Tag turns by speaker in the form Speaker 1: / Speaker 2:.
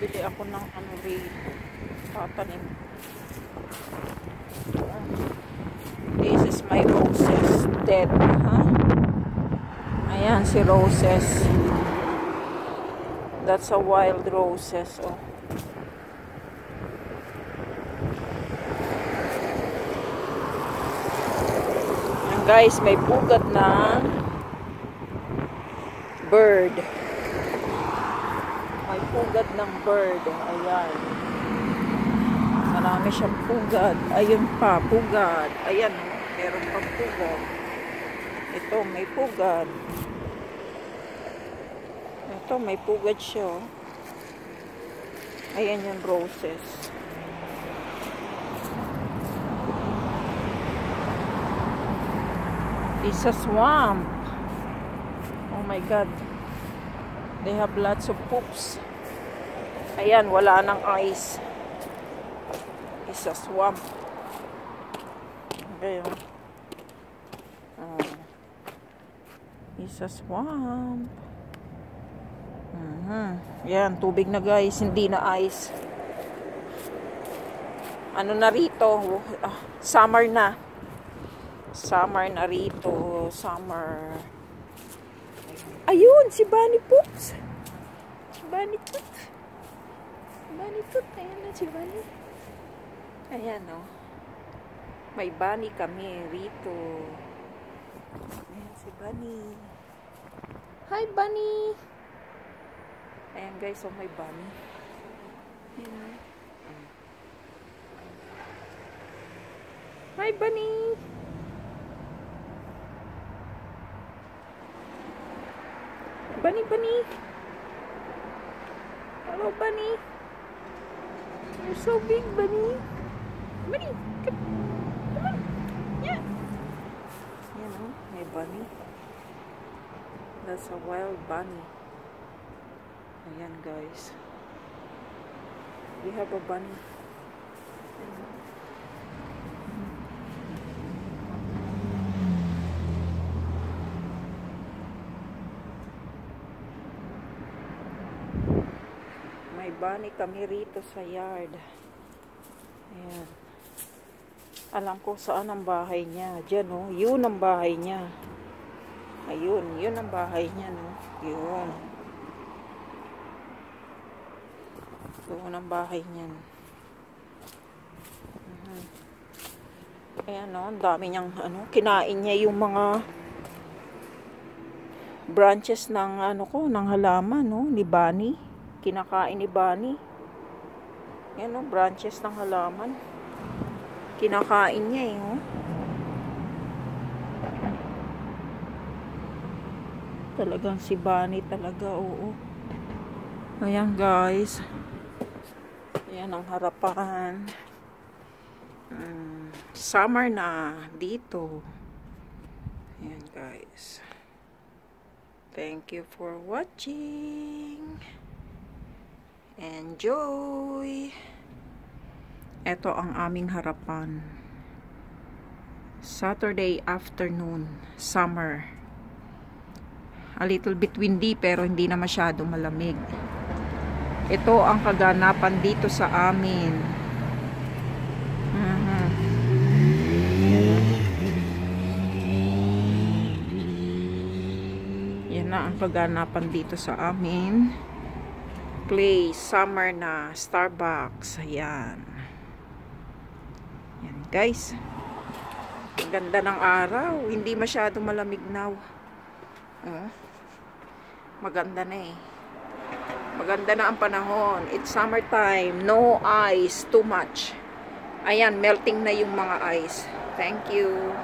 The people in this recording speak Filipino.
Speaker 1: bili ako ng ano rin. Tatanim. This is my roses. Dead. Ayan si roses. That's a wild roses. Oh. Ayan guys, may pugat na bird. May pugad ng bird. Ayan. Marami siyang pugad. Ayun pa, pugad. Ayan, meron pang pugad. Ito, may pugad. Ito, may pugad siya. Ayan yung roses. It's a swamp. Oh my God. They have lots of poops. Ayan, wala nang ice. It's a swamp. Okay. It's a swamp. Ayan, tubig na guys. Hindi na ice. Ano na rito? Summer na. Summer na rito. Summer. Ayun, si Bunny Poops. Si Bunny Poops. Bunny Poops. Ayan na si Bunny. Ayan, oh. May bunny kami rito. Ayan si Bunny. Hi, Bunny. Ayan, guys, oh, may bunny. Ayan. Hi, Bunny. Bunny, Bunny. Hello, Bunny. You're so big, Bunny. Bunny, come on. Yeah. Yan, oh, may bunny. That's a wild bunny. Ayan, guys. We have a bunny. May bunny kami rito sa yard. Ayan. Alam ko saan ang bahay niya. Diyan, oh. Yun ang bahay niya. Ayun. Yun ang bahay niya, no. Yun. Yun ang bahay niya. Ayan, no. Ang dami niyang, ano, kinain niya yung mga branches ng, ano ko, ng halaman, no. Ni Bunny. Kinakain ni Bunny. Yan, no. Branches ng halaman. Kinakain niya, eh, oh. Talagang si Bunny talaga, oo. Ayan, guys. Ayan ang harapan. Summer na dito. Ayan, guys. Thank you for watching. Enjoy. Ito ang aming harapan. Saturday afternoon. Summer. A little bit windy pero hindi na masyadong malamig. Ito ang kaganapan dito sa amin. Yan na ang kaganapan dito sa amin. Place. Summer na. Starbucks. Ayan. Yan, guys. Ang ganda ng araw. Hindi masyado malamig now. Maganda na, eh. Maganda na ang panahon. It's summertime. No ice. Too much. Ayan, melting na yung mga ice. Thank you.